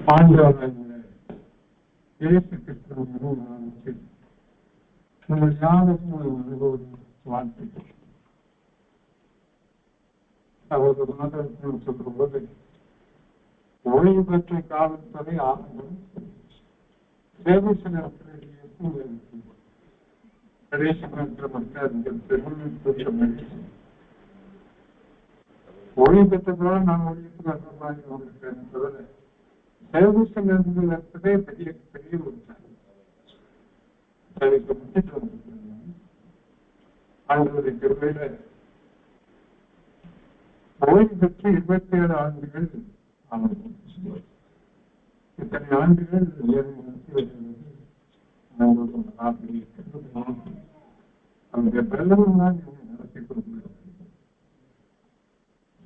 ஆண்டவர் இயேசு கிறிஸ்துவின் நம்ம யாருக்கும் ஒரு வாழ்க்கை அவரது மாதத்தில் சொல்லும் போது ஓய்வு பெற்ற காலத்துறை ஆரம்பம் சேவை கடைசி ஓய்வு பெற்றதோட நான் ஓய்வுக்கு வர்ற மாதிரி வந்திருக்கேன் தவிர சேவை இருப்பதே பெரிய பெரிய ஒரு அதுக்கு முக்கியத்துவம் அவங்களுடைய திருவையில ஓய்வு பெற்று 27 ஆண்டுகள் இத்தனை ஆண்டுகள் அவருடைய பலனும் தான் நடத்தி கொடுக்கிறார்.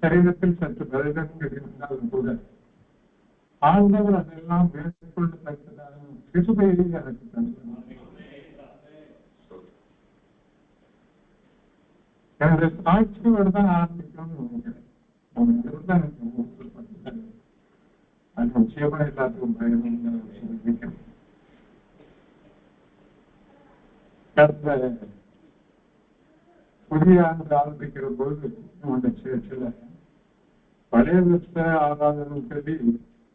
சரீரத்தில் சற்று பலன்கள் இருந்தாலும் கூட ஆண்டவர் அதெல்லாம் மேற்கொள்ளத்தக்கதாக கிருபையை எனக்கு தந்தார். எனது சாட்சியோடு தான் ஆரம்பிக்கணும்னு அது நிச்சயமா எல்லாத்துக்கும் பயணம். புதிய ஆண்டு ஆரம்பிக்கிற போது நம்முடைய சேர்ச்சில பழைய வருஷ ஆராதனை சொல்லி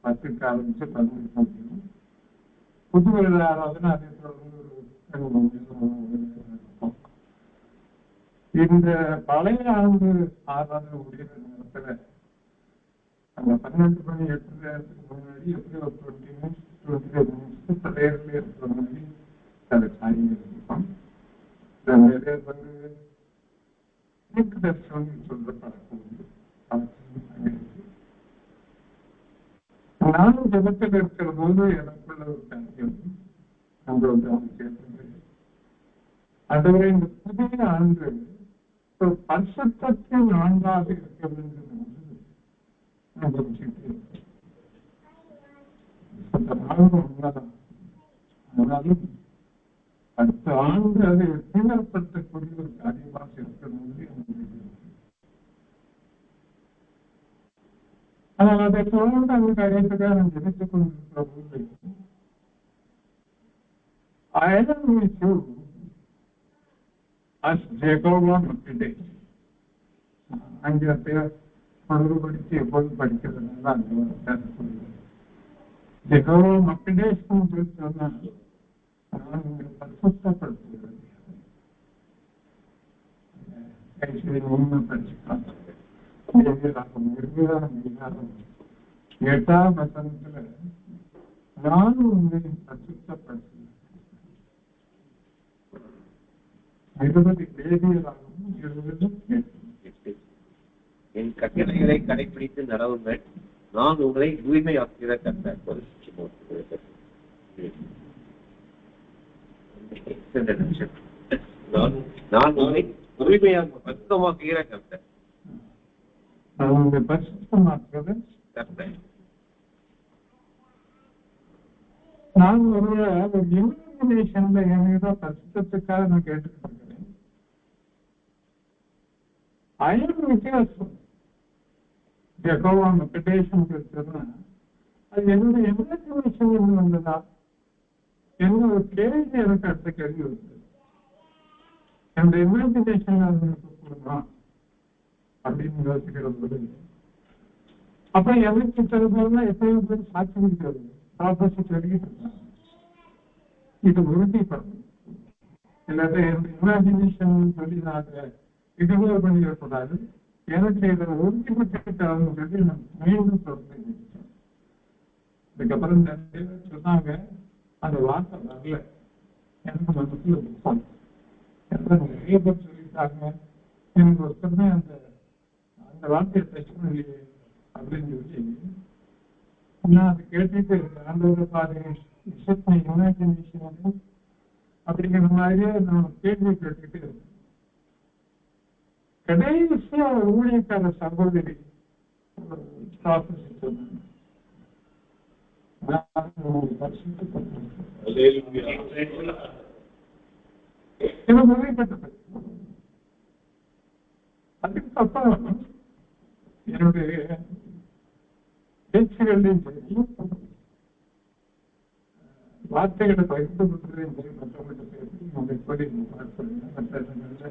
10க்கு ஆரம்பிச்சு 11 முடியும். புது வருட ஆராதனை அதே தொடர்ந்து இந்த பழைய ஆண்டு ஆராதனை முடிகிற நேரத்துல அந்த 12 மணி 8 நேரத்துக்கு முன்னாடி எப்படி ஒரு 20 நிமிஷம் பழையர்ல இருக்கிற மாதிரி சில காரியங்கள் இருக்கும். நிறைய வந்து தரிசனம் சொல்ற பழக்கம் உண்டு. நானும் ஜபத்தில் இருக்கிற போது எனக்குள்ள ஒரு காரியம் அதுவரை இந்த புதிய ஆண்டு ஒரு பரிசுத்தத்தின் ஆண்டாக இருக்க வேண்டும் என்று உண்மைதான். ஆனாலும் அடுத்த ஆண்டு அதை தீவிரப்படுத்தக்கூடிய ஒரு காரியமாக இருக்கிறது. ஆனால் அதை தொடர்ந்து அந்த காரியத்துக்காக நான் நினைத்துக் கொண்டிருக்கிற போது ஆங்கிலத்தை பொழுதுபடுத்தி எப்போது படிக்கிறதுனால அந்த ஜெகோவா மக்களேஷ் சொன்னால் நான் உங்களை பரிசுத்தப்படுத்துகிறேன். உண்மை படிச்சுக்கலாம். 8ஆம் வசனத்துல நான் உங்களை பரிசுத்தப்படுத்துகிறேன். 20 தேதிகளாகவும் 20 என் கட்டளைகளை கடைபிடித்து நடவுங்கள், நான் உங்களை தூய்மையாக்குகிற கர்த்தர். நான் உங்களை தூய்மையாக பரிசுத்தமாக்குகிற கர்த்தர். பரிசுத்தமாக்குறது கர்த்தர். நான் ஒரு இமேஜினேஷன்ல என்னதோ பரிசுத்தத்துக்காக நான் கேட்டுக்கிட்டு இருக்கிறேன். அயன் வித்தியாசம் ஜெகோவா மெடிடேஷன் இருக்குன்னா அது என்னுடைய இமேஜினேஷன் வந்ததா என்ன ஒரு கேள்வி எனக்கு அடுத்த கேள்வி வருது. என்னுடைய இமேஜினேஷன் கொடுமா அப்படின்னு யோசிக்கிற போது அப்ப எனக்கு சில எப்பயும் பேர் சாட்சி இருக்கிறது ப்ராப்பர்ட்டி சொல்லிட்டு இருக்காங்க. இது உறுதிப்படும். இல்லாத இமேஜினேஷன் சொல்லி நாங்க இதுவே பண்ணிடக்கூடாது. எனக்கு இதை உறுதிப்பட்டுட்டாங்கன்னு சொல்லி நான் மீண்டும் தொடர்ந்து அதுக்கப்புறம் சொன்னாங்க அந்த வார்த்தை வரல. எனக்கு மனசுல துக்கம். நிறைய பேர் சொல்லிட்டாங்க எனக்கு ஒருத்தருமே அந்த அந்த வார்த்தையை டச் பண்ணி அப்படின்னு சொல்லி நான் அதை கேட்டுட்டு ஆண்டவரை பாருங்க இமேஜினேஷன் அப்படிங்கிற மாதிரியே நான் கேள்வி கேட்டுக்கிட்டு இருக்கேன். கடைசியா ஊழியக்கார சகோதரி அதுக்கப்புறம் என்னுடைய பேச்சுகளையும் சரி வார்த்தைகளை பகிர்ந்து கொள்வதையும் சரி, மற்றவங்கள்ட்ட பேசி நம்ம எப்படி பார்க்கணும், மற்ற இடங்கள்ல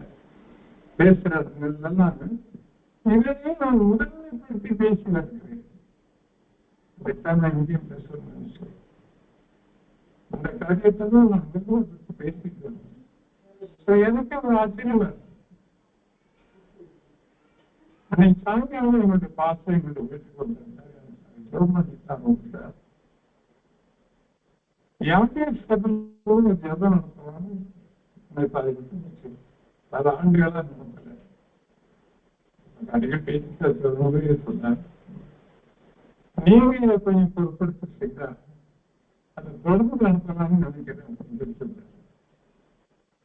பேசுற இடங்கள்லாம் இதையே நான் உடல்நிலைப்படுத்தி பேசி வருகிறேன். இதைத்தான் நான் இங்கேயும் பேசணும்னு நினைச்சேன். அந்த காரியத்தை தான் நான் மிகவும் பேசிக்கிறேன். எனக்கு ஒரு ஆச்சரியம். அன்னைக்கு சாயங்காலம் எங்களுடைய பாசம் எங்களுடைய வீட்டுக்கு வந்தாங்க. யாருமே ஜபம் நடத்துவாங்க. பல ஆண்டுகளா நடத்தல. அதிக பேச்சு சொன்னாங்க. நீங்க இதை கொஞ்சம் பொருட்படுத்த செய்தா அதை தொடர்ந்து நடத்தலாம்னு நினைக்கிறேன்.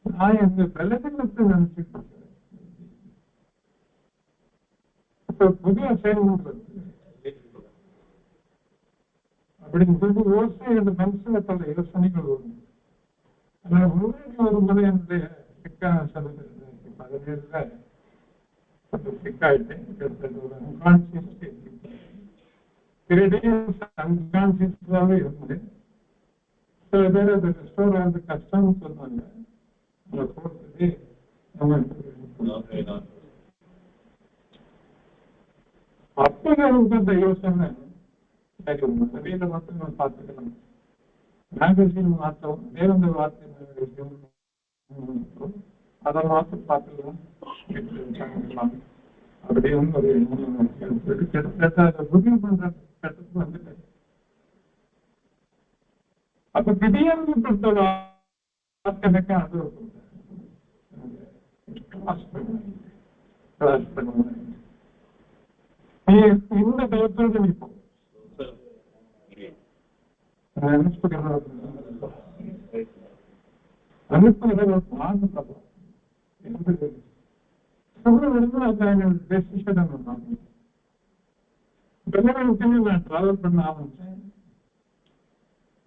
நான் இந்த விலகினத்தை நினைச்சுட்டு இருக்கேன். இப்ப புதிய செயல்முறை அப்படிங்கிறது யோசனை என்ற மனசுல பல யோசனைகள் வரும். ஆனால் முன்னாடி ஒரு முறை என்னுடைய சிக்கான சதவீதம் 17ல கொஞ்சம் சிக்காயிட்டேன். கிட்டத்தட்ட ஒரு அன்கான்சியஸாவே இருந்தேன். சில பேர் அது ரெஸ்டோர் ஆகிறது கஷ்டம்னு சொன்னாங்க. அதை போட்டது அப்ப எனக்கு அந்த யோசனை வெளியில மட்டும் நம்ம பார்த்துக்கலாம். மேகசின் மாற்றம் வேற ஒரு வார்த்தை அதை மாற்றம் பார்த்துக்கலாம் அப்படின்னு ஒரு கிட்டத்தட்ட அதை உதவி பண்ற கட்டத்துக்கு வந்துட்டேன். அப்ப திடீர்னு கொடுத்த வார்த்தைக்கு அது இந்த பயத்தோடு நிற்போம். நான் டிராவல் பண்ண ஆரம்பிச்சேன்.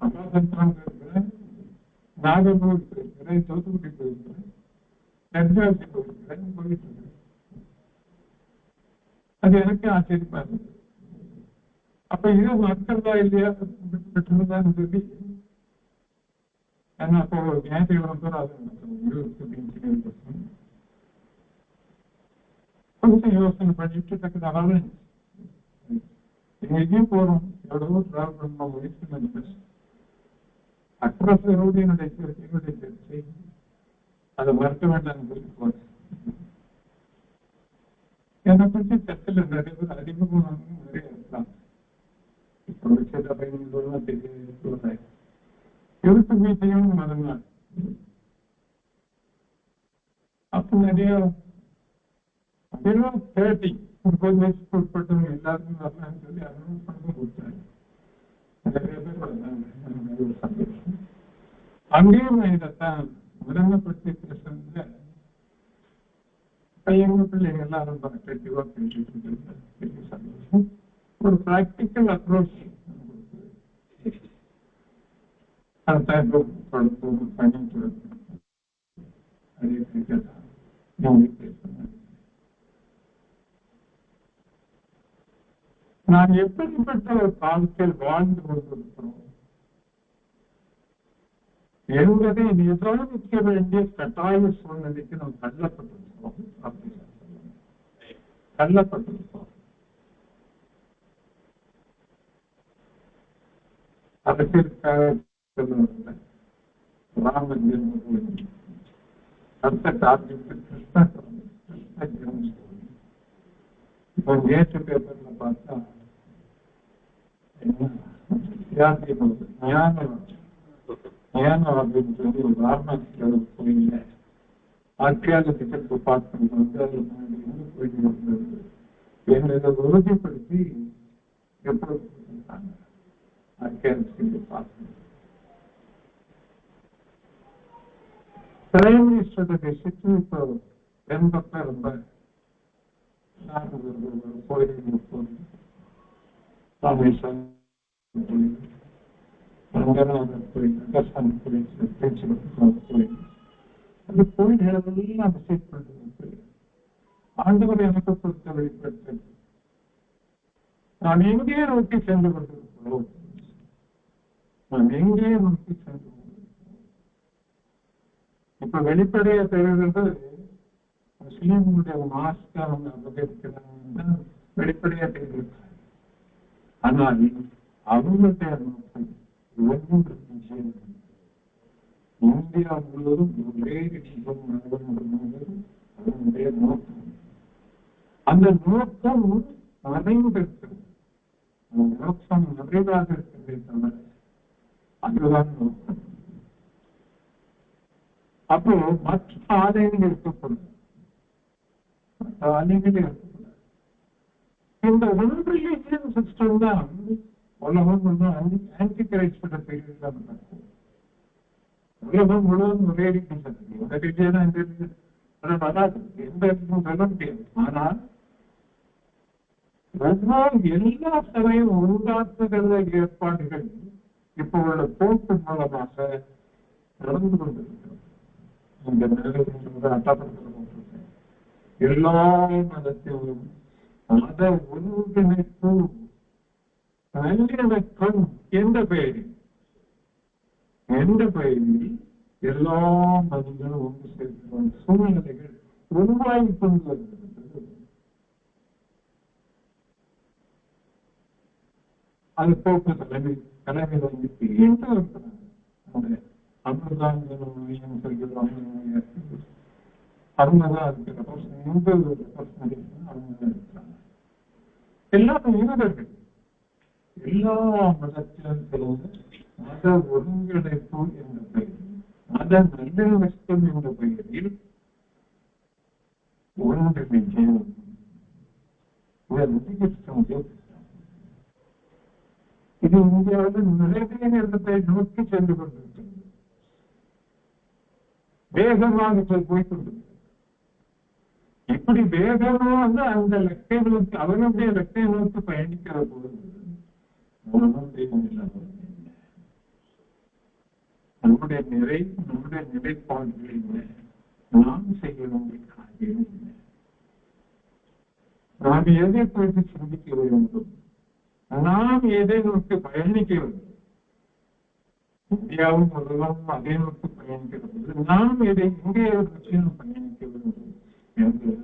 அம்மாசந்திரம் இருக்கிறேன், நாகர்கோவில் போயிருக்கிறேன், தூத்துக்குடி போயிருக்கிறேன், தென்காசி போயிருக்கிறேன், போயிட்டு இருக்கிறேன். அது எனக்கு ஆச்சரியமா இருந்தது. அப்ப இது மக்கள்தா இல்லையா பெற்றுதான் சொல்லி ஏன்னா அப்போ ஞாயிற்றுக்கிழமை அது கொஞ்சம் யோசனை பண்ணிட்டு தக்கதான எங்கேயும் போறோம், எவ்வளவோ டிராவல் பண்ண முயற்சி அக்ராஸ் என்னுடைய தெரிஞ்சு அதை மறுக்க வேண்டாம் சொல்லி போறேன். என்னை பற்றி சர்ச்சில் நிறைய பேர் அறிமுகம் நிறைய இருக்கலாம். இப்போ சில பையன்கள்லாம் தெரிய எழுத்து வீட்டையும் மறந்தாங்க. அப்போ நிறைய 30 வயசுக்கு உட்பட்டவங்க எல்லாருக்கும் வரலான்னு சொல்லி அனௌன்ஸ் பண்ணி கொடுத்தாங்க. நிறைய பேர் வந்தாங்க. சந்தோஷம். அங்கேயும் நான் இதைத்தான் முதன்மைப்படுத்தி பேசுறதுல பையங்க பிள்ளைங்க எல்லாரும் அட்ராக்டிவா பெரிய சந்தோஷம். ஒரு பிராக்டிக்கல் அப்ரோச் பண்ணிட்டு நான் எப்படிப்பட்ட ஒரு காலத்தில் வாழ்ந்து கொண்டிருக்கிறோம் என்பதை நிர்வகிக்க வேண்டிய கட்டாய சூழ்நிலைக்கு நாம் தள்ளப்பட்டிருக்கிறோம். தள்ளப்பட்டிருக்கிறோம். அரசியலுக்காக ராமன் அடுத்த டார்கெட் கிருஷ்ண இப்போ நேற்று பேப்பர்ல பார்த்தா ஞானம் அப்படின்னு சொல்லி ஒரு வாரணாசியில் கோயில ஆர்கியாலஜிக்கல் டிபார்ட்மெண்ட் வந்து அது போயிட்டு இருந்தது. என்னை உறுதிப்படுத்தி எப்படி கொடுத்துருக்காங்க ஆர்கியாலஜிக்கல் டிபார்ட்மெண்ட். பிரைம் மினிஸ்டருடைய சுற்று இப்போ ரொம்ப ரொம்ப கோயில் ராமேஸ்வரம் கோயில், ரங்கநாதர் கோயில், அகசாமி கோயில், அந்த கோயில்களெல்லாம் விசிட் பண்றது ஆண்டவர் எனக்கு பொறுத்த வெளிப்படுத்தல். நான் எங்கே நோக்கி சென்று கொண்டிருக்கிறோம்? நாம் எங்கே நோக்கி சென்று இப்ப வெளிப்படையா தெரிகிறது முஸ்லீம்களுடைய மாஸ்க் அவங்க அபகரிக்கிறாங்க வெளிப்படையா தெரிவிக்கிறாங்க. ஆனால் அவங்களுடைய நோக்கம் இந்தியா முழுவதும் ஒரே அதனுடைய நோக்கம். அந்த நோக்கம் மறைந்திருக்கிறது. அந்த நோக்கம் நிறைவாக இருக்கிறதே தவிர அதுதான் நோக்கம். அப்போ மற்ற ஆலயங்கள் இருக்கக்கூடாது, மற்ற ஆலயங்களே இருக்கக்கூடாது. இந்த ஒன் ரிலிஜியன் சிஸ்டம் தான் உலகம் ஒன்றும் ஆன்டி கிரைஸ்ட் பீரியட் தான் நடக்கும். உலகம் முழுவதும் ஒரே ரிலிஜியனா வராது, எந்த இடத்துக்கும் சொல்ல முடியாது. ஆனால் எல்லா சபையும் உண்டாக்குகிற ஏற்பாடுகள் இப்போ உள்ள போக்கு மூலமாக நடந்து கொண்டிருக்கிறது. இந்த நிலையத்தில் அட்டப்படுத்த எல்லா மதத்திலும் மத ஒருங்கிணைப்பு நல்லிணக்கம் என்ற பெயரில் எல்லா மதங்களும் ஒன்று சேர்க்கிற சூழ்நிலைகள் உருவாகி கொண்டு வருகிறது. அது போக்கு தலைமை வகித்து என்று இருக்கிறாங்க. அங்கதான் சொல்கிறோம், அவங்கதான் இருக்கிற அவங்கதான் இருக்கிறாங்க. எல்லாரும் யூதர்கள். எல்லா மதத்திலும் சிலர் மத ஒருங்கிணைப்பு என்ற பெயரில், மத நல்லிணக்கம் என்ற பெயரில் ஒன்றிணைக்க இது இந்தியாவில் நிறைய நேரத்தை நோக்கி சென்று கொண்டிருக்கிறது. வேகமாக போய் கொண்டிருக்கிறது. இப்படி வேகமா அந்த லட்சிய நோக்கி அவனுடைய லட்சிய நோக்கி பயணிக்கிற போது நம்முடைய நிலைப்பாடுகள் இல்லை, நாம் செய்ய வேண்டிய காரியம் இல்லை. நாம் எதை குறித்து சிந்திக்க வேண்டும், நாம் எதை நோக்கி பயணிக்க வேண்டும். இந்தியாவும் உலகமும் அதே நோக்கி பயணிக்கிறது. நாம் எதை இந்திய நோக்கி பயணிக்க வேண்டும் என்பது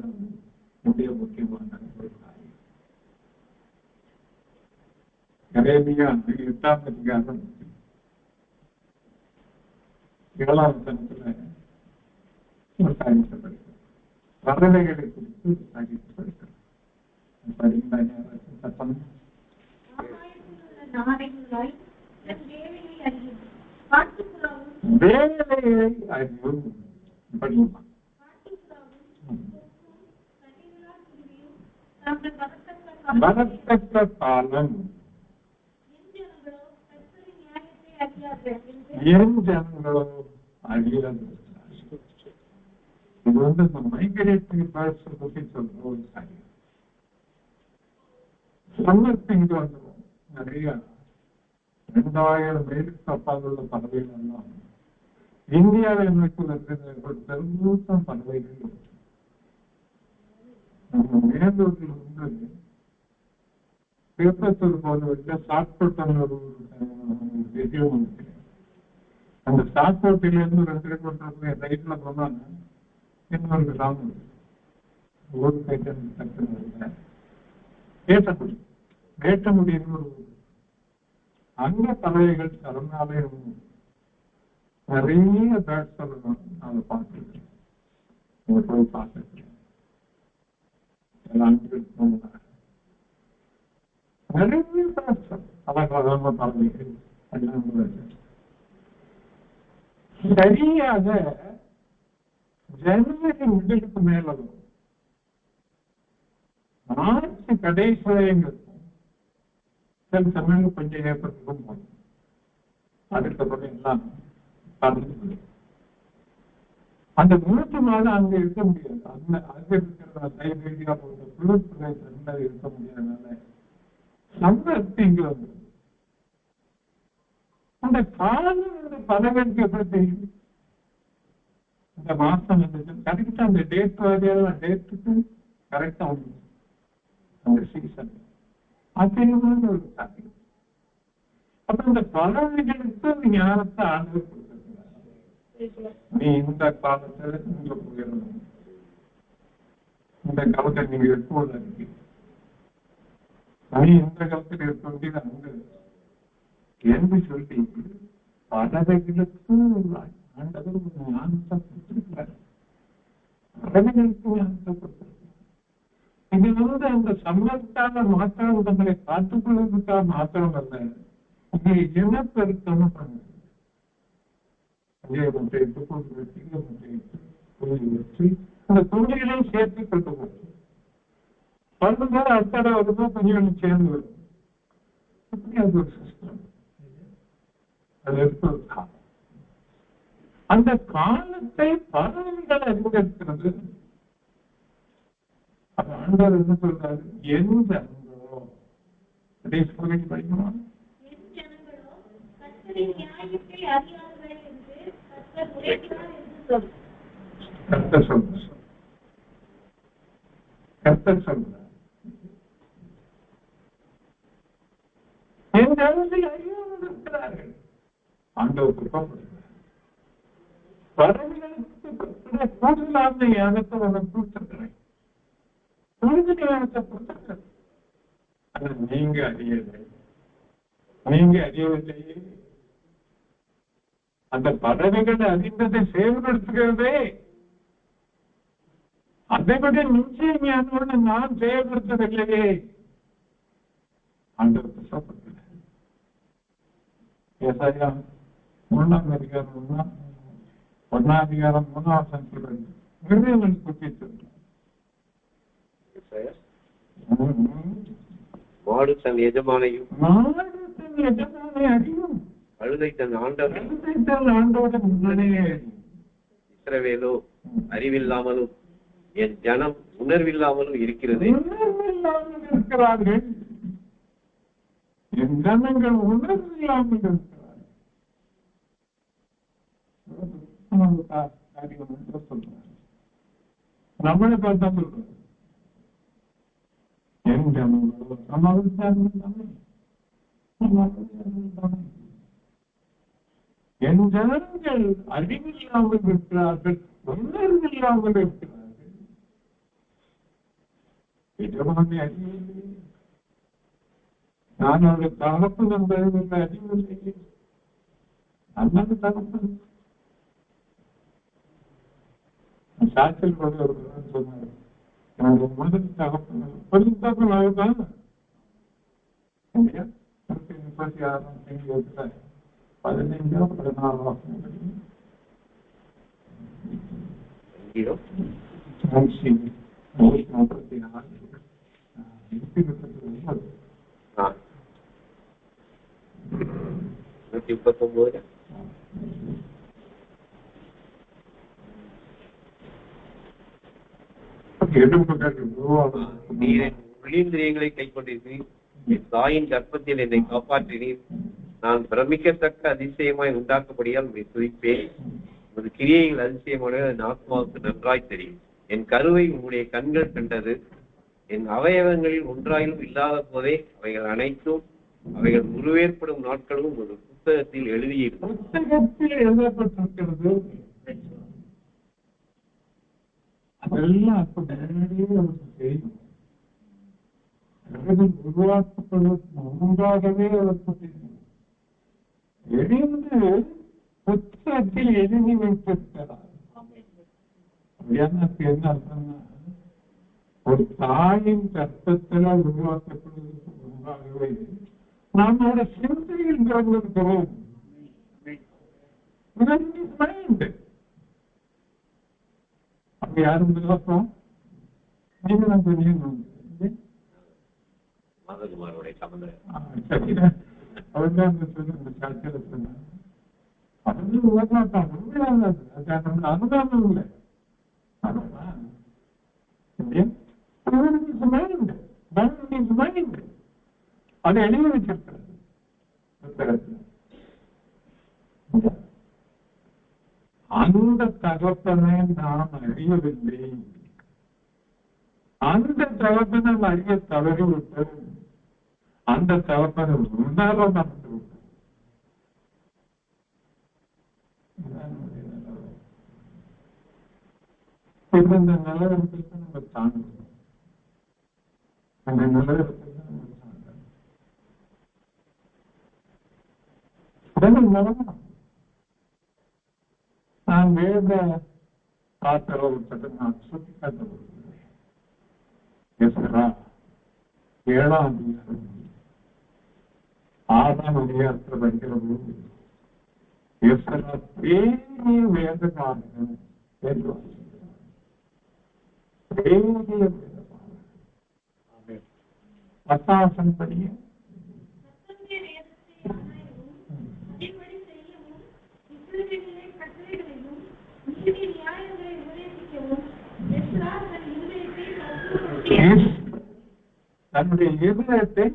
மிக முக்கியமான ஒரு காரியம். அரேபியா 8ஆம் அதிகாரம் 7ஆம் வசனத்துல ஒரு காரியத்தை படிக்கிறோம். பறவைகளை குறித்து ஒரு காரியத்தை படிக்கிறோம். சத்தம் வேலையை அறியும் படியுமா? வரத்தக்க காலம் என் ஜனங்களோ அறியாது. இது இந்த மைக்ரேட்டரி பேர்ட்ஸ் பற்றி சொல்ற ஒரு காரியம். சம்மர்த்திங்க வந்துடும். நிறைய 2000 மைலுக்கு அப்பால் உள்ள பறவைகள் எல்லாம் இந்தியாவை நோக்கி வருகிற பெருமூட்டம் பறவைகள். நம்ம மேலூரில் வந்து பேப்பத்தூர் போல சாட்போட்டம் ஒரு விஷயம் இருக்கு. அந்த சாட்போட்டில இருந்து 2 கிலோமீட்டர் ரைட்ல போனாங்க இன்னொரு கிராமம் ஊர் போயிட்டு வேட்டமுடின்னு ஒரு ஊர். அங்க பறவைகள் சரணாலயம் நிறைய பேர்ட்ஸ் சொல்லணும். நாங்க பார்த்துருக்கேன், போய் பார்த்துருக்கேன். நிறைய பேர்ட்ஸ் அழகாக பறவைகள். சரியாக ஜனவரி முதலுக்கு மேல வரும். மார்ச் கடைசி இருக்கும். சில சமயம் கொஞ்சம் ஏற்பட்டுக்கும் போகும். அதுக்கப்புறம் எல்லாம் பறந்து அந்த 3 மாதம் அங்க இருக்க முடியாது. அங்க இருக்கிற சைபீரியா போன்ற குளிர் பிரதேசத்துல இருக்க முடியாதனால சம்பளத்து இங்க வந்து அந்த காலம் பறவைக்கு எப்படி தெரியும்? இந்த மாசம் கரெக்டா அந்த டேட் வரையெல்லாம் டேட்டுக்கு கரெக்டா வந்து அந்த சீசன் அது ஒரு காரியம். அப்ப இந்த பறவைகளுக்கு ஞானத்தை ஆண்டவர் கொடுத்திருக்கிறார். நீ இந்த காலத்துல இங்க போயிடணும், இந்த காலத்துல நீங்க எப்போது இருக்கு, நீ இந்த காலத்துல இருக்க வேண்டியது அங்க என்று சொல்லி பறவைகளுக்கு ஆண்டவர் ஞானத்தை கொடுத்திருக்கிறார். பறவைகளுக்கு ஞானத்தை கொடுத்திருக்கிறார். இது அந்த சமயத்தான மாற்றம் தங்களை காத்துக் கொள்வதற்காக மாத்திரம் அல்ல, இது இனப்பெருக்கம் பண்ணுது. அந்த துணிகளையும் சேர்த்து கொண்டு போகுது. 10 பேர் அத்தடை வருதோ கொஞ்சம் சேர்ந்து வரும். அப்படி அது ஒரு சிஸ்டம். அது எடுத்து ஒரு காலம். அந்த காலத்தை பறவைகள் அறிந்திருக்கிறது. ஆண்டவர் என்ன சொல்றாரு? என் ஜனங்களோ படிக்கணுமா? கர்த்தர் சொல்றார், என் ஜனங்கள் அறியாமல் இருக்கிறார்கள். ஆண்டவர் குற்றப்படுகிறார். பறவைகளுக்கு கூடுதலான ஞானத்தை அவன் கொடுத்திருக்கிறேன். நீங்க அறியவில்லையே. அந்த பறவைகள் அறிந்ததை செயல்படுத்துகிறதே அதை விட நிச்சய ஞானோடு நான் செயல்படுத்தவில்லையே. ஆண்டவர் கஷ்டப்படுகிறேன். 3ஆம் அதிகாரம் 3ஆம் சங்கீதம் மிருகங்கள் குட்டி சொல்றேன். மாடு தன் எஜமானையும் அறியும், அழுதை தன் ஆண்டவரை முன்னே. இஸ்ரவேலோ அறிவில்லாமலும் என் ஜனம் உணர்வில்லாமலும் இருக்கிறது. இருக்கிறார்கள், என் ஜனங்கள் உணர்வில்லாமல் இருக்கிறார்கள். சொல்றாங்க, நம்மளை பார்த்தா சொல்றாங்க என் ஜனங்களோ, என் ஜனங்கள் அறிவில்லாமல் இருக்கிறார்கள், உணர்வில்லாமல் இருக்கிறார்கள். எஜமானி அறிவில்லை, நான் அவருடைய தகப்பு என்பதை அறிவில்லை. அண்ணன் தகப்பு சாட்சியில் கூட ஒரு சொன்னார், என்னுடைய முதல் தகப்பு கொஞ்சம் தகப்பு தான் 36ஆம் சங்கீதத்துல 15 14 139. உள்ளிந்திரியங்களை கைக்கொண்டிருக்கிறீர், என் தாயின் கர்ப்பத்தில் என்னை காப்பாற்றினீர். நான் பிரமிக்கத்தக்க அதிசயமாய் உண்டாக்கப்படியால் உங்களை துதிப்பேன். உமது கிரியைகள் அதிசயமான என் ஆத்மாவுக்கு நன்றாய் தெரியும். என் கருவை உங்களுடைய கண்கள் கண்டது. என் அவயவங்களில் ஒன்றாயிலும் இல்லாத போதே அவைகள் அனைத்தும் அவைகள் உருவேற்படும் நாட்களும் ஒரு புத்தகத்தில் எழுதப்பட்டிருக்கிறது. அதெல்லாம் அப்படியே அவருக்கு தெரியும். உருவாக்கப்படுவதற்கு முன்பாகவே அவருக்கு தெரியும். எழுந்து புத்தகத்தில் எழுதி வைத்திருக்கிறார். என்ன அர்த்தம்னா, ஒரு தாயின் கர்ப்பத்தில் உருவாக்கப்படுவதற்கு முன்பாகவே நம்மளோட சிந்தையில் பிறந்திருக்கிறோம். அப்படி யாரும் பார்த்தோம், நீங்க நான் தெரியணும். அவர்தான் சாட்சியில சொன்னார். அது ஓட்டாட்டம் உண்மையானது, அது அனுதானம் இல்லை. அதை எழுதி வச்சிருக்கிறது. அந்த தகப்பனை நாம் அறியவில்லை, அந்த தகப்பனை அறிய தவறிவிட்டோம், அந்த தகப்பனை உணர மறந்துவிட்டோம். இந்த நிலவரத்துக்கு நம்ம தாங்கணும். அந்த நிலவரத்துக்கு நம்ம தாங்கணும். நான் வேத ஆத்திரத்தை நான் சுட்டிக்காட்ட விரும்புகிறேன். 7ஆம் அதிகாரம் 6ஆம் அதிகாரத்தில் வைக்கிற போது பெரிய வேதக்காரர்கள் பத்தாசம் படிய தன்னுடைய இருதயத்தை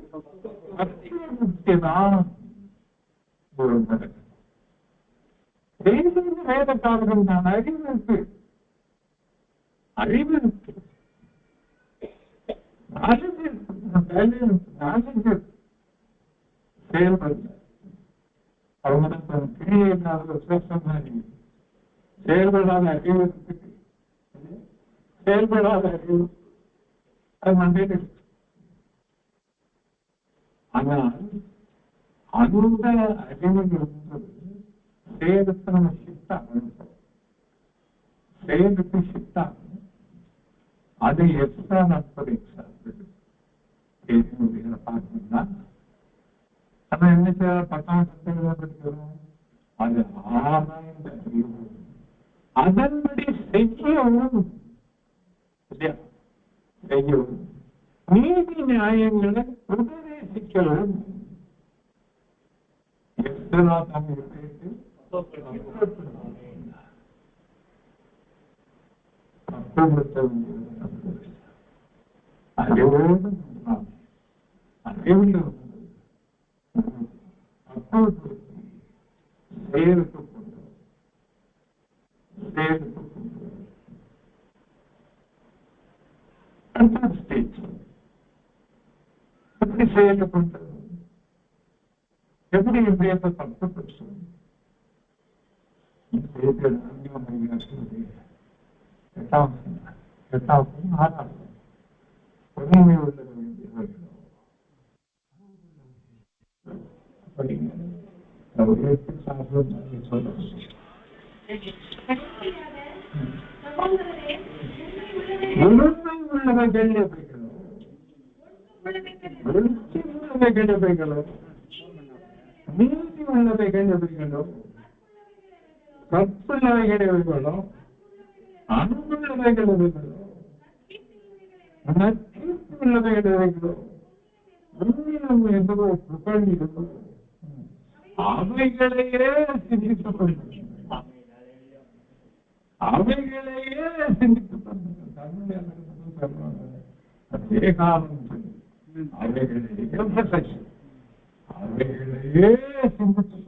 வேதக்காரர்கள் தான் அறிவிற்கு செயல்படுத்த அவங்க தன் கிரியை செயல்படாத அறிவுக்கு செயல்படாத அறிவு அது மண்டே. ஆனால் அந்த அறிவில் இருந்தது சேதத்தை நம்ம சித்தாங்க, சேதத்தை சித்தாங்க. அது எக்ஸ்ட்ரா நாட்கள் பார்க்கணும்னா நம்ம என்ன செய்ய 10ஆம் படிக்கிறோம். அது ஆராய்ந்த அறிவு, அதன்படி செய்யவும் செய்யவும் நீதி நியாயங்களை உபதேசிக்கவும் அறிவோடு அறிவில் செயலுக்கு கொண்டு ஸ்டேஜ் எப்படி செயல்பட்டு எப்படி இதயத்தை தப்புப்படுத்து எட்டாவது 6ஆவது பொறுமை உள்ள உள்ளவைகள் நீதி உள்ளவைகள் எவைகளோ, கற்புள்ளவைகள் எவைகளோ, அன்புள்ளவைகள் எவைகளோ, நட்பு உள்ளவைகள் எவைகளோ, உண்மையிலும் என்பதோ புகழிலோ அவைகளையே சிந்தித்துக் கொள்ளுங்கள். அவைகளையே சிந்தித்துக் கொள்ளுங்கள். அவைகளையே சிந்தித்துக்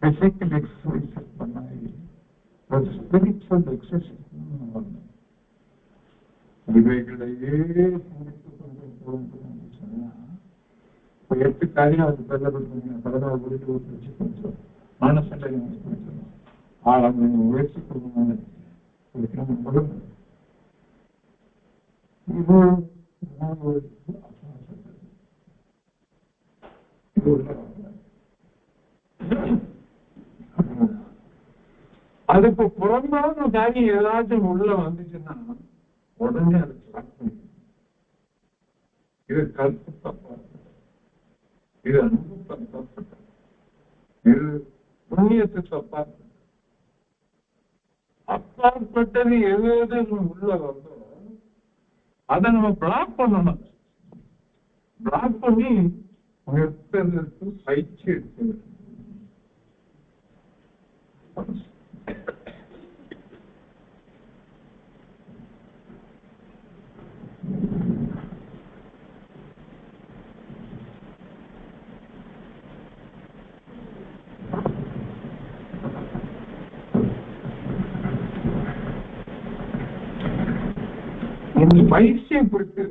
physical exercise பண்ணாங்க, ஒரு spiritual exercise இவைகளையே சிந்தித்துக் கொண்டு போகணும்னு சொன்னா 8 காரியம் அது சொல்லப்படுங்க. 14 வச்சு கொஞ்சம் மனசட்டை ஆழம் முயற்சி கொடுங்க. அதுக்கு புறம்பான காரியம் ஏதாச்சும் உள்ள வந்துச்சுன்னா உடனே அது இது கருத்து தப்பா, இது அன்பு தப்பாப்பட்ட, இது புண்ணியத்து தப்பா, அப்பாற்பட்டது எது எது உள்ள வந்தோ அதை நம்ம பிளாக் பண்ணணும். பிளாக் பண்ணி நிறுத்ததற்கு பயிற்சி எடுத்து பயிற்சியை பொறுத்து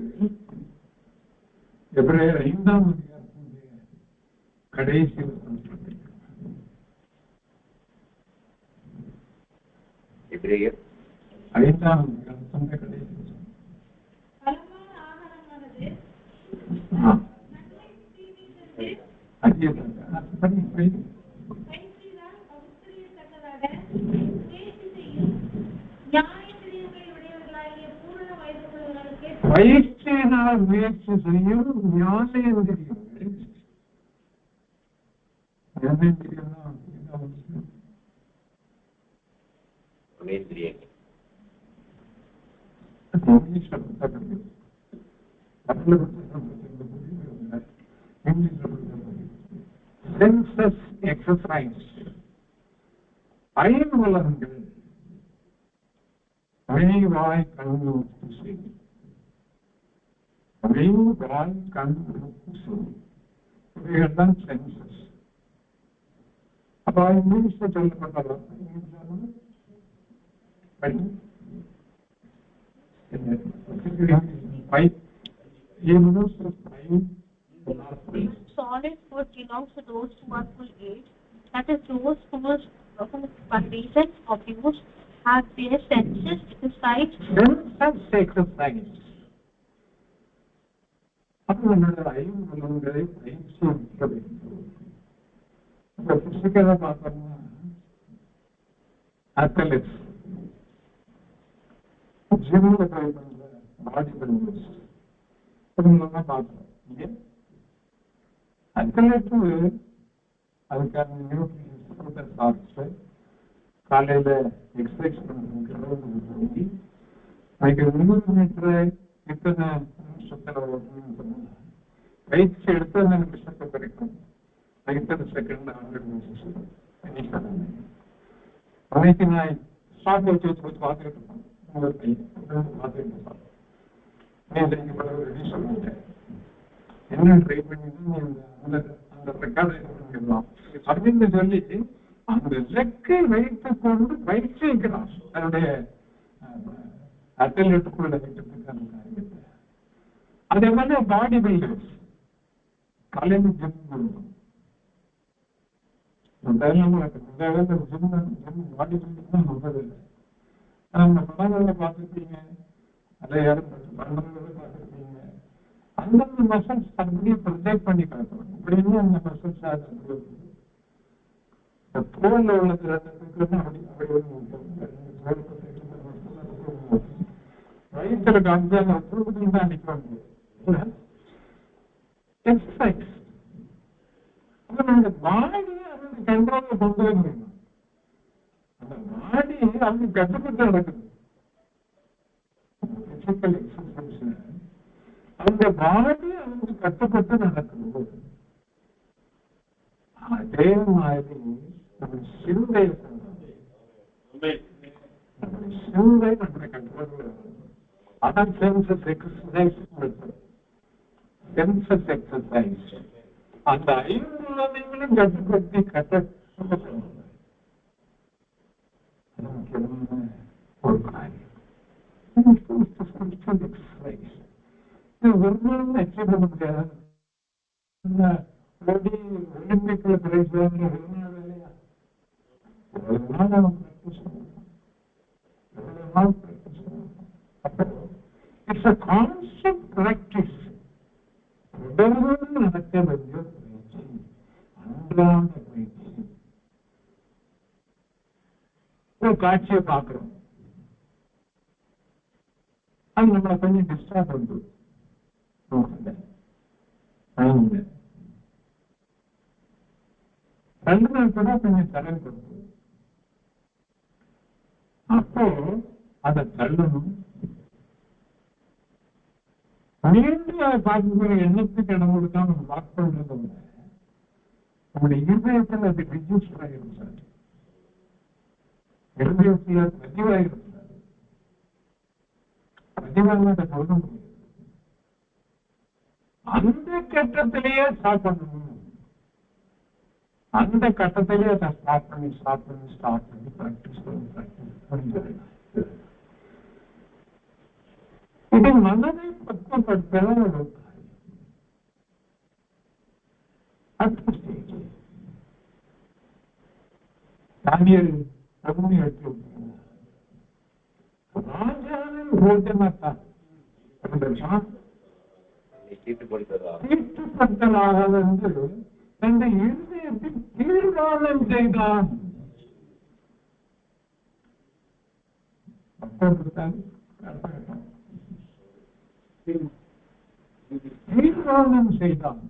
எபிரேயர் 5ஆம் அதிகாரத்தினுடைய கடைசி எபிரேயர் 5ஆம் அதிகாரத்தினுடைய கடைசி வயிற்றினால் முயற்சி செய்யும் ஞானேந்திரியங்கள் சென்சஸ் எக்ஸசைஸ் ஐம்புலன்கள் வாய் கண்ணு செய்யும் வாய் கண்ணு செய்யும் இவைகள்தான் சென்சஸ். அப்ப இங்கிலீஷ்ல சொல்லப்பட்ட solid food belongs to those who are full age, that is those who by reason of use have their senses exercised. அப்ப நம்மளோட ஐம்புலன்களை பயிற்சி அளிக்க வேண்டும். இப்ப பிசிக்கலா பார்த்தோம்னா அத்லெட்ஸ், ஜிம்ல போய் பண்ற பாடி பில்டர்ஸ் இவங்களெல்லாம் பார்த்தோம். அத்லெட்டு அதுக்கான நியூட்ரிஷன் சாப்பிட்டு காலையில எக்ஸசைஸ் பண்றதுக்கு அதுக்கு 100 மீட்டர் இத்தனை நிமிஷத்துல பயிற்சி எடுத்து அந்த நிமிஷத்தை கிடைக்கும். இத்தனை செகண்ட் 100 நிமிஷம் அன்னைக்கு நான் ஸ்டார்ட் வச்சு பார்த்துட்டு இருப்பேன். பார்த்துட்டு இருப்பேன் என்ன ட்ரை பண்ணி அந்த ரெக்கார்டை பண்ணிடலாம் அப்படின்னு சொல்லி அந்த லெக்கை வைத்துக் கொண்டு பயிற்சிக்கிறான் தன்னுடைய அத்லெட்டுக்குள்ள வைக்கிறதுக்கான காரியத்தை. அதே மாதிரி பாடி பில்டர்ஸ் காலையில் ஜிம் பண்ணுவோம். பாடி பில்டிங் தான் நம்பதில்லை. நம்ம படங்கள்ல பார்த்துருப்பீங்க, அதை யாரும் படங்கள்ல பார்த்துருப்பீங்க. அந்தந்த மசல்ஸ் அப்படியே ப்ரொஜெக்ட் பண்ணி காட்டுவாங்க. இப்படின்னு அந்த மசல்ஸ் தோல்ல உள்ளது வயிற்றுல காமிச்சு அந்த தூக்கத்தில் தான் அடிக்கிறாங்க. எக்ஸசைஸ் அந்த பாடியை அவங்க கண்ட்ரோல்ல கொண்டு வர முடியும். அந்த பாடி அவங்க கட்டுப்பட்டு நடக்குது. பிசிக்கல் எக்ஸசைஸ் அந்த பாடி அவங்க கட்டுப்பட்டு நடக்குது. அதே மாதிரி நம்ம சிந்தை நம்முடைய கண்ட்ரோல். அதான் சென்சஸ் எக்ஸசைஸ். சென்சஸ் எக்ஸசைஸ் அந்த ஐம்புலன்களும் கட்டுப்படுத்தி ஒரு காரியம். எக்ஸசைஸ் ஒரு நாள் அச்சீவ் பண்ண முடியாது. ஒலிம்பிக்ல பிரைஸ் வாங்குற ஒரு நாள் வேலையா? ஒரு நாள் அவன் practice it's a constant practice. தொடர்ந்து நடக்க வேண்டிய பயிற்சி, அன்றாட பயிற்சி. ஒரு காட்சியை பார்க்கிறோம், அது நம்மளை கொஞ்சம் டிஸ்டர்ப் பண்ணுது. ரெண்டு நாள் கூட கொஞ்சம் தரம் கொடுத்து அப்போ அதை தள்ளணும். மீண்டும் அதை பார்க்குற எண்ணத்துக்கு இடம் கொடுக்காம வாக் பண்றதை விட நம்முடைய இருதயத்தில் அது ரிஜிஸ்டர் ஆகிருந்தார். இருதயத்தில் பதிவாயிருந்தார். பதிவாக அதை சொல்ல முடியாது. அந்த கட்டத்திலேயே ஸ்டார்ட் பண்ணணும். அந்த கட்டத்திலேயே அதை ஸ்டார்ட் பண்ணி பிராக்டிஸ் பண்ணி இது மனதை பக்குவப்படுத்த ஒரு காரியம். தானியல் 18 ராஜாவின் போஜனத்தான் தீட்டுப்பட்டலாகாது என்று தன்னை இருதயத்தில் தீர்மானம் செய்தான். தீர்மானம் செய்தான்.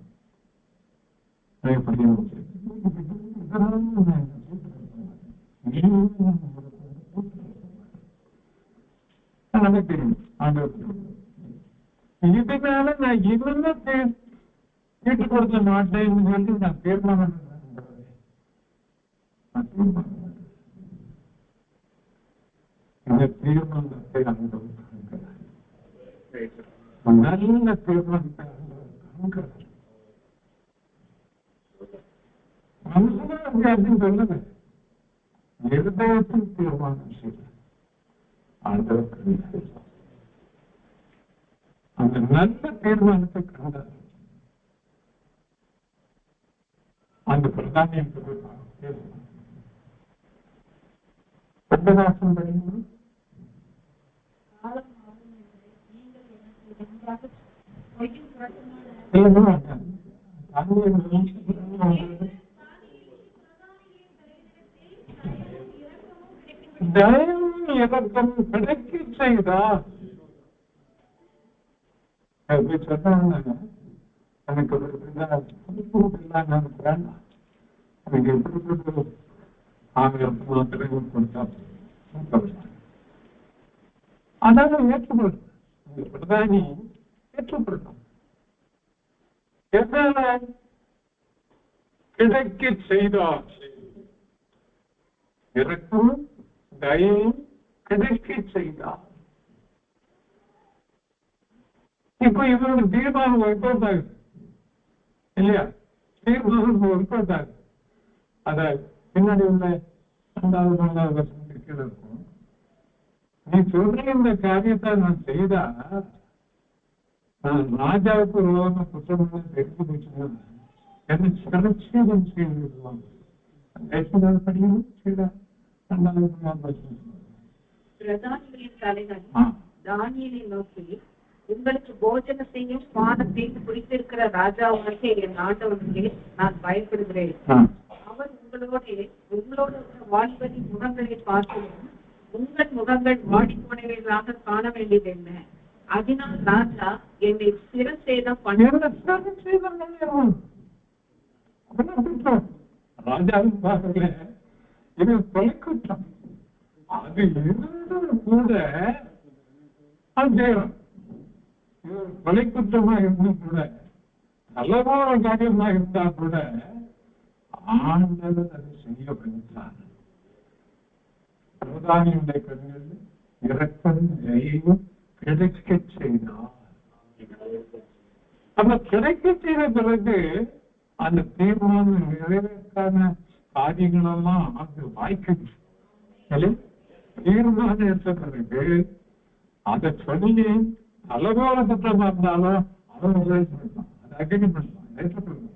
இதனால நான் இவங்க கேட்டுக் கொடுக்க மாட்டேன்னு சொல்லி நான் தீர்மானம் இந்த தீர்மானத்தை அனுபவிக்கிறார். நல்ல தீர்மானத்தை அனுபவிக்கிறார். மனுஷன் சொல்லுங்க, இருதயத்தில் தீர்மானம் செய்ய ஆண்டவருக்கு அந்த நல்ல தீர்மானத்தை கண்டார். அந்த பிரதானியம் பண்டதாசம் படிக்கணும். தயவும் இறக்கம் கிடைக்க செய்தார். சொன்னாங்க எனக்கு வேண்டாம், எனக்கு எப்படி ஆங்கிலம் மாத்திரைகள் கொடுத்தா அதாவது ஏற்றுக்கொள்ளும். பிரதானி ஏற்றுக்கொள்ளும். எதனால கிடைக்க செய்தார்? இறக்கும் தயவும் கிடைக்க செய்தார். இப்ப இவரோட தீர்மானம் ஒர்க் அவுட் ஆகுது இல்லையா? தீர்மானம் ஒர்க் அவுட் ஆகுது. அத பின்னாடி உள்ள 2வது 3வது வருஷத்துக்கு கீழே இருக்கும். நீ சொல்ற இந்த காரியத்தை நான் செய்தா நான் ராஜாவுக்கு விரோதமா குற்றம் தெரிஞ்சு போச்சுன்னா என்ன சிறச்சேதம் செய்திருவாங்க. படிக்கணும் செய்தா 2வது 3வது வருஷம் பிரதானிகளின் தலைவன் தானியேலை நோக்கி, உங்களுக்கு போஜன செய்யும் பானத்தையும் குறித்திருக்கிற ராஜாவாகிய என் ஆண்டவனுக்கே நான் பயப்படுகிறேன். அவர் உங்களோட வாலிபரின் முகங்களை பார்க்கவும் உங்கள் முகங்கள் வாடிப்போனவைகளாக காண வேண்டியது என்ன? அதனால் ராஜா என்னை சிரசேதம் ராஜாவும் பார்க்கல, இது கொலைக்குற்றம். அது இருந்தும் கூட கொலைக்குற்றமா இருந்தும் கூட நல்லமான காரியமா இருந்தா கூட ஆண்டவர் அதை செய்ய வைத்தார். பிரதானியுடைய கண்கள் இறக்கம் தயவும் கிடைக்க செய்தார். அந்த கிடைக்க செய்த பிறகு அந்த தீர்மானம் நிறைவேற்கான காரியங்கள் எல்லாம் அது வாய்க்குது. தீர்மானம் எடுத்த பிறகு அதை சொல்லி நல்லபோல குற்றமா இருந்தாலும் அவன் உபயோகிப்பான், அதை அக்னி பண்ணலாம், ஏற்றப்படுவான்.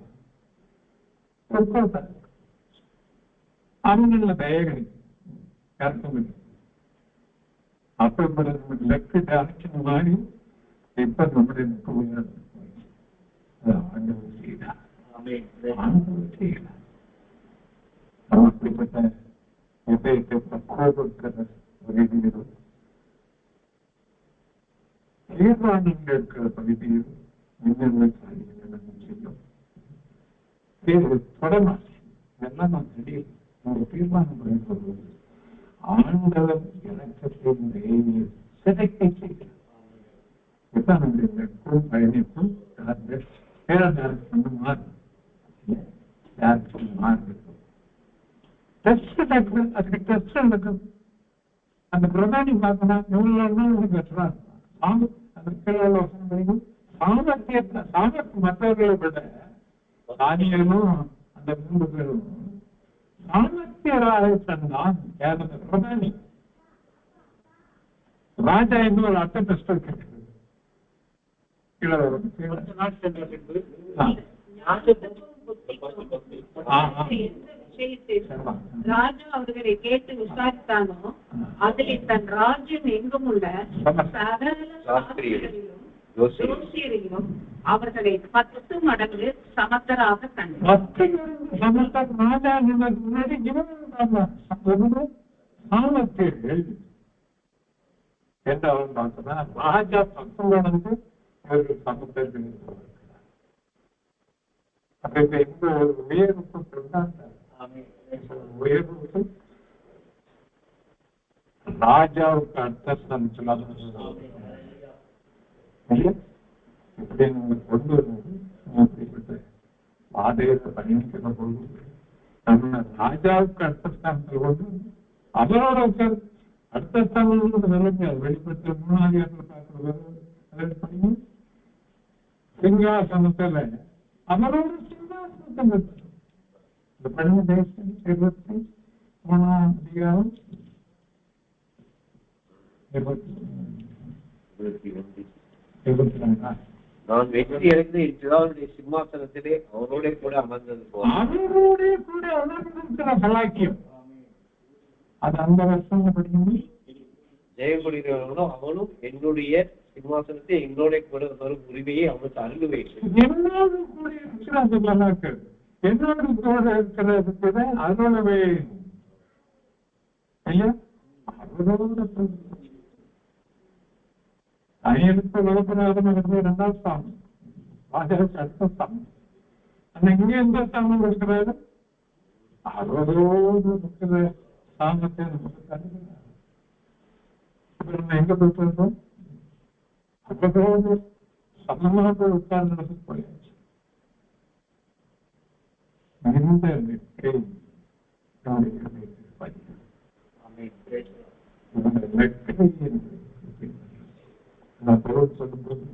அவங்கள தயகரி கருத்தம் இல்லை. அப்ப லெஃப்ட் டைரக்ஷன் மாறி இப்ப நம்முடைய ஆண்டவர் செய்தார். அப்படிப்பட்ட இதயத்தை பக்குவப்படுத்துகிற ஒரு தீர்மானங்கள் இருக்கிற பகுதியில் மின்னல் காரியங்கள் செய்யும். தொடமாச்சு இதெல்லாம் நான் தெரியல. உங்க தீர்மானம் சொல்வது ஆண்டவர் இறக்கத்தின் சிதைக்கை செய்கிறார். இப்ப நம்முடைய பயணிப்பும் வேற டேரக்ஷன் மாறும். டேரக்ஷன் மாறுது. அதுக்கு டெஸ்ட் நடக்கும். அந்த பிரதானி பார்க்கணும் எவ்வளவு பெற்றா சாமர்த்தியம் மற்றவர்களை விட தானியலும் அந்த 3 பேரும் சாமர்த்தியராக சொன்னான். பிரதானி ராஜா என்று ஒரு அர்த்த டெஸ்ட் இருக்கிறது. விஷயத்தில் ராஜா அவர்களை கேட்டு விசாரித்தானோ அதில் தன் ராஜ்யம் எங்கும் உள்ள சகல சாஸ்திரிகளையும் ஜோசியரையும் அவர்களை 10 மடங்கு சமத்தராக கண்டார். என்று அவன் பார்க்கிறான். ராஜா 10 மடங்கு இவர்கள் சமத்தர்கள் இருக்கிறார். அப்ப இந்த ஒரு உயர்வுக்கு உயர்வுக்கு ராஜாவுக்கு அர்த்தம் இப்படி நீங்க கொண்டு வருவது பாதையத்தை பயணிக்கிற பொழுது நம்ம ராஜாவுக்கு அர்த்தஸ்தானத்தில் கொண்டு அவரோட அர்த்தஸ்தானம் வெளிப்பட்ட 3ஆவது பார்க்கிறது சிங்காசனத்துல அவரோட சிங்காசனத்தை இந்த பணி தேசம் 23ஆம் அதிகாரம் 22. நான் வெற்றி அடைந்து இப்பிதாவுடைய சிம்மாசனத்திலே அவரோட கூட அமர்ந்தது போல அவரோட கூட அமர்ந்திருக்கிற சலாக்கியம் அது அந்த வருஷம் படிக்கும் ஜெயம் கொள்கிறவனோ அவனும் என்னுடைய சிம்மாசனத்தை எங்களோட கூட வரும் உரிமையை அவனுக்கு அருள் வைத்து என்னோடு கூட இருக்கிறது என்னோடு கூட இருக்கிறதுக்கு அதோடவே ஐயா அவரோட கையெழுத்து விளப்பராதம் 2ஆம் ஸ்தானம் ராஜாவுக்கு அடுத்த ஸ்தானம். ஆனா இங்க எந்த ஸ்தானம் இருக்கிறாரு அவரோடு இருக்கிற ஸ்தானத்தை நமக்கு தருகிறார். இப்ப நம்ம எங்க போயிட்டு இருக்கோம் அவரோடு சமமாக உட்கார்ந்து நடந்து போயாச்சு. இந்த பொருள் சொல்லும்போது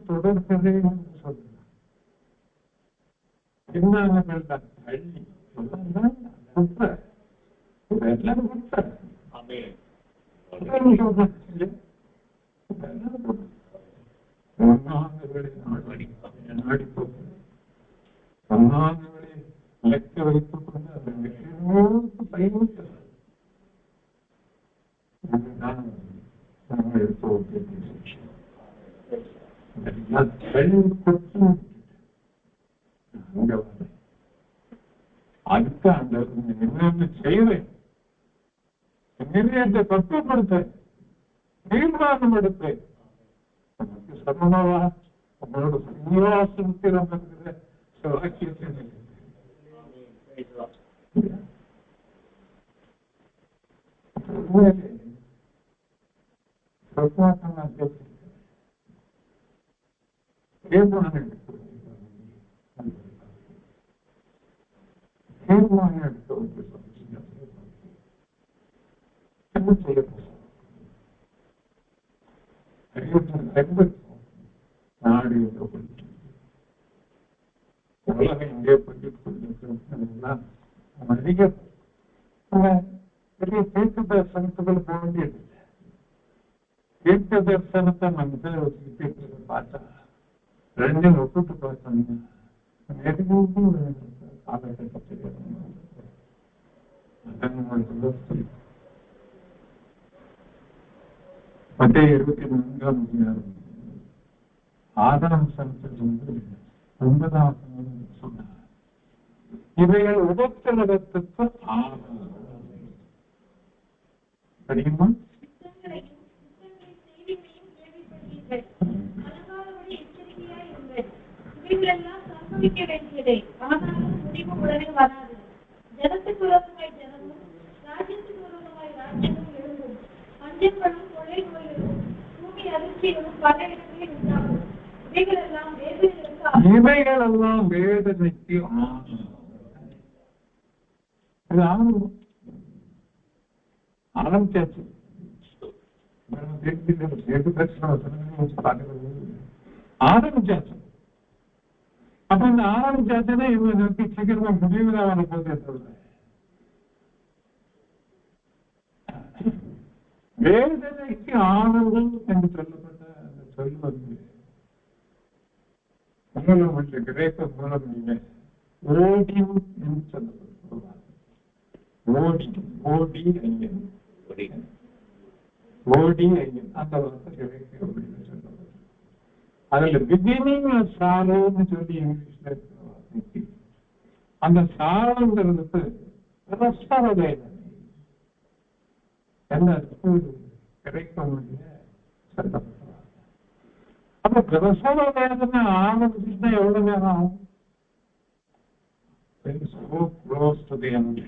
தொடர்கதை சொல்லுங்க என்ன பள்ளி நாடி போட்டு லெக்க வைத்துக் கொண்டு அந்த பயணிக்கிறார். அதுக்கு அந்த என்னென்ன செய்வேன் நிறைய பக்குவப்படுத்த தீர்மானம் எடுப்பேன் நமக்கு சமமாவா உங்களோட சன்னிவாசத்தில் அமர்கிற வாக்கியத்தை நாடு உலகம் எங்கே படித்துக் கொண்டிருக்கிறோம் அதிக பெரிய தீர்க்க தரிசனத்துகள் போக வேண்டியது. தீர்க்க தரிசனத்தை நம்ம பார்த்தா 2 ஒப்பிட்டு பார்த்தோம்னா காலகட்டத்தில் மத்திய 24ஆம் அதிகாரம் 6ஆம் வசனத்தில் 9ஆம் சொன்னார். இவைகள் உபத்திரவத்துக்கு படிக்குமா சம்பவிக்க வேண்டியதே ஆனாலும் முடிவு உடனே வராது. ஜனத்துக்கு விரோதமாய் ஜனமும் ராஜ்யத்துக்கு விரோதமாய் ராஜ்யமும் எழும்பும். பஞ்சங்களும் கொள்ளை நோய்களும் பூமி அதிர்ச்சிகளும் பல இடங்களில் உண்டாகும். இவைகளெல்லாம் வேதனைக்கு ஆரம்பிச்சாச்சு. ஆரம்பிச்சாச்சு. அப்ப இந்த ஆரம்பிச்சாச்சுன்னா இவங்க நோக்கி சீக்கிரமா முடிவுதான் வர போதே சொல்றேன். வேதனைக்கு ஆனந்தம் என்று சொல்லப்பட்ட அந்த சொல் வந்து மூலம் உள்ள கிரேக்க மூலம் நீங்க ஓடியும் என்று சொல்லப்படுவார். ஓடி ஐயன் அந்த வார்த்தை கிரேக்க அப்படின்னு சொல்லப்படுது. அதுல பிகினிங் சாரோன்னு சொல்லி இங்கிலீஷ்ல இருக்கிற வார்த்தைக்கு அந்த சாரோங்கிறதுக்கு பிரசவவேதனை எல்லாத்துக்கும் ஒரு கிரேக்க மொழியில சொல்லப்படுவாங்க. அப்ப பிரசவ வேதனை ஆரம்பிச்சுன்னா எவ்வளவு நேரம் ஆகும்? So close to the end.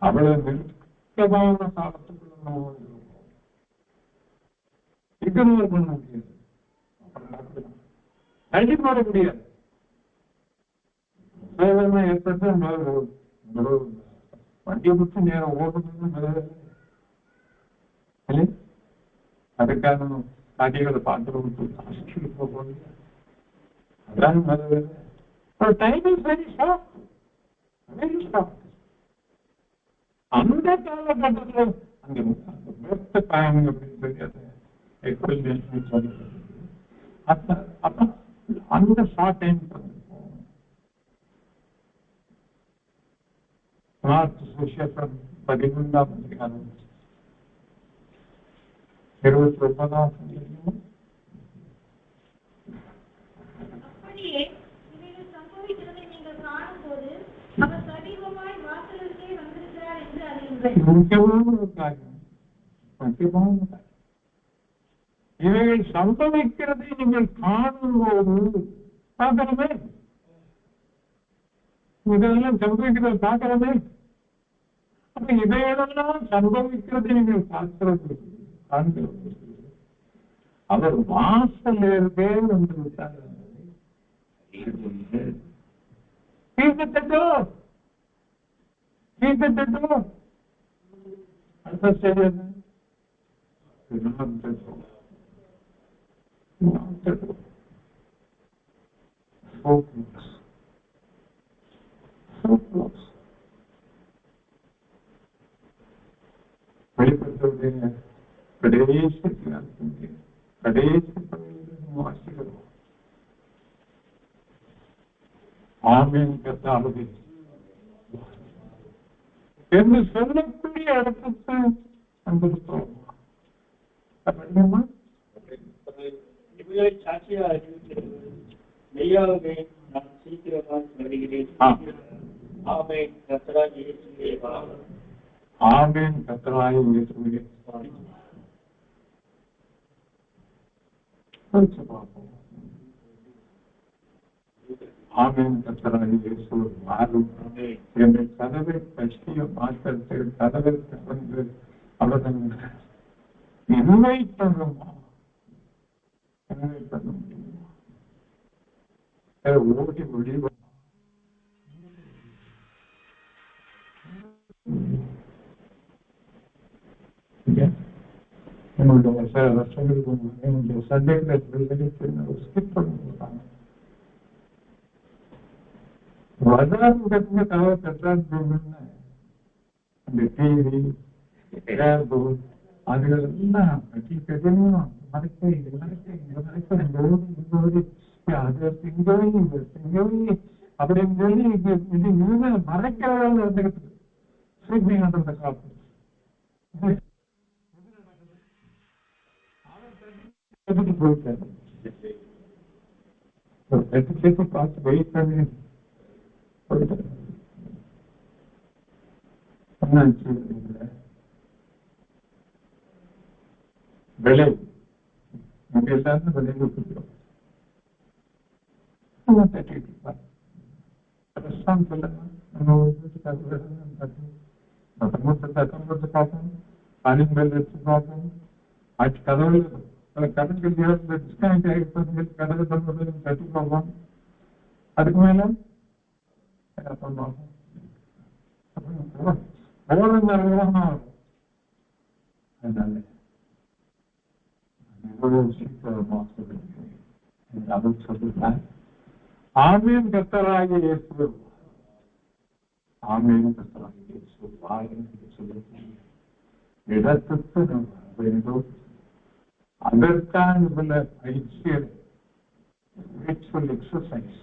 அவ்வளவு நெருக்கமான காலத்துக்குள்ள நம்ம இருக்கோம். இக்னோர் பண்ண முடியாது, தள்ளி போட முடியாது. ஏற்பட்டு வண்டியை விட்டு நேரம் ஓடுறது அதுக்கான காட்சிகளை பார்த்து போக அதான் மத time is very short, very short. அந்த காலகட்டத்தில் அந்த பெஸ்ட் டைம் அப்படின்னு சொல்லி அதை எக்ஸ்பிளேஷன் சொல்லி அப்ப அந்த ஷார்ட் டைம் மார்ச் சுவிசேஷம் 13ஆம் அதிகாரம் 29ஆம் சங்கீதம். அப்படியே இவைகள் சம்பவிக்கிறதை நீங்கள் காணும்போது அவர் சமீபமாய் வாசலுக்கே வந்திருக்கிறார் என்று அறியுங்கள். முக்கியமான ஒரு காரியம், முக்கியமான காரியம். இவைகள் சம்பவிக்கிறதை நீங்கள் காணும்போது பார்க்கிறமே, இதெல்லாம் சம்பவிக்கிறது பார்க்கிறமே. அப்ப இவைகளெல்லாம் சம்பவிக்கிறது நீங்கள் பார்க்கிறது காண்கிறது. அவர் வாசல் இருந்தே வந்து விட்டார். அடுத்த ஸ்டேஜ் வெளிப்படுத்துவதே கடைசி வாசிக்கிறோம். ஆமீன் கர்த்தாவே என்று சொல்லக்கூடிய இடத்துக்கு வந்திருக்கிறோம். இவர்களை சாட்சியாக அறிவிக்கிறது மெய்யாகவே நான் சீக்கிரமாக வருகிறேன். ஆமென். கர்த்தராகிய இயேசுவே வாழ்க. ஆமென். கர்த்தராகிய இயேசுவே வாழ்க. ஆமென். கர்த்தராகிய இயேசுவே வாழ்க. என்னை கதவை பற்றிய மாற்றத்தை கதவை திறந்து அவர்கள் என்னை பண்ணுமா, என்னை பண்ண முடியுமா? ஓடி முடிவு என்னுடைய வருஷங்களுக்கு என்னுடைய சந்தேகத்தை ஸ்கிப் பண்ணிருக்காங்க. வதாரத்துக்கு தவிர பெற்றான்னு அந்த டிவி அதுகள் எல்லாம் பற்றி பெரியணும். மறைக்க இது மறைக்க இங்க மறைக்க இந்த ஊர் இந்த ஊர் அது சிங்கோய் இது சிங்கோய் அப்படின்னு சொல்லி இது இது இவங்க மறைக்கிறதால இருந்துகிட்டு ஸ்லீப்பிங் அண்டர் த கார்பெட். போயிட்டாரு பார்த்து வெயிட் பண்ணி போயிட்டாரு. விலை இங்க எல்லாரும் விலையில கொடுக்குறோம். சொல்லுங்க நம்ம வீட்டுக்காரர் பார்க்கணும், காலிம்பல் எடுத்து பார்க்கணும். ஆச்சு கதவுல கடன் டிஸ்கனெக்ட் ஆகிட்டு கதவு கட்டி பார்ப்போம். அதுக்கு மேல பண்ணுவாங்க அதனால ஆமீன். கர்த்தராகிய இயேசு ஆமீன். கர்த்தராகிய இயேசு சொல்லி இடத்துக்கு நம்ம வேண்டும். அதற்கான பயிற்சியை ஸ்பிரிச்சுவல் எக்ஸசைஸ்.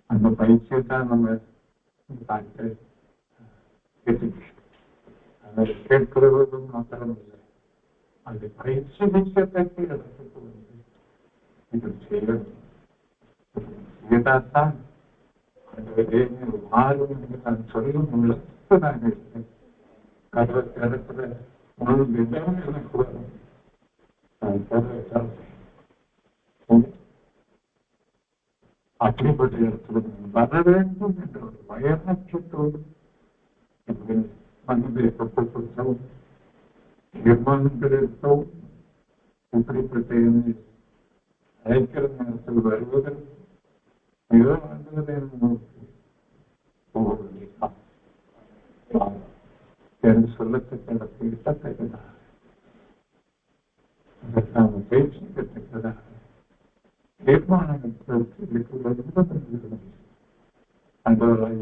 அந்த பயிற்சியை தான் நம்ம டாக்டர் அதை கேட்கிறதும் மாத்திரம் இல்லை, அந்த பயிற்சி விஷயத்திற்கு இடத்துக்கு வந்து இது செய்யணும். இதுதான் அந்த மாறும் என்று நான் சொல்லும் உள்ளது நான் இருக்கேன். கதவை திறக்கிற முழு விதம் எனக்கு வரும். நான் கதவை திறப்பேன். அப்படிப்பட்ட இடத்துல வர வேண்டும் என்ற ஒரு பயணத்தோடு மனதை ஒப்புக்கொள்ளவும் நிர்மாணங்கள் இருக்கவும் இப்படிப்பட்ட அழைக்கிற நேரத்தில் வருவதற்கு மிக ஆண்டுகளை என்று சொல்லத்தக்க இடத்தில் இட்டத்தக்கதாக அதற்கான பயிற்சி பெற்றதாக தீர்மானங்களுக்கு இருக்கிறது. அன்றவராக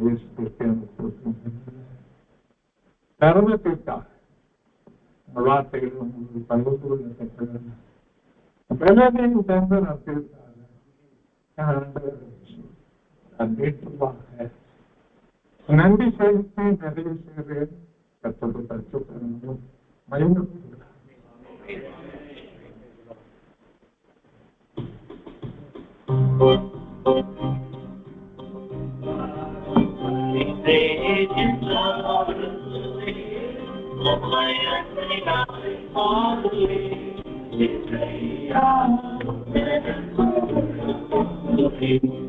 தர்மத்திற்காக வார்த்தைகள் உங்களுக்கு பகிர்ந்து கொள்ளத்தக்க வேலையை தந்து நடத்தியிருக்காங்க. நன்றி செலுத்தி நிறைவு செய்கிறேன். கத்தோடு கற்றுக்கொள்ள மயங்கப்படுகிறார். Thank you.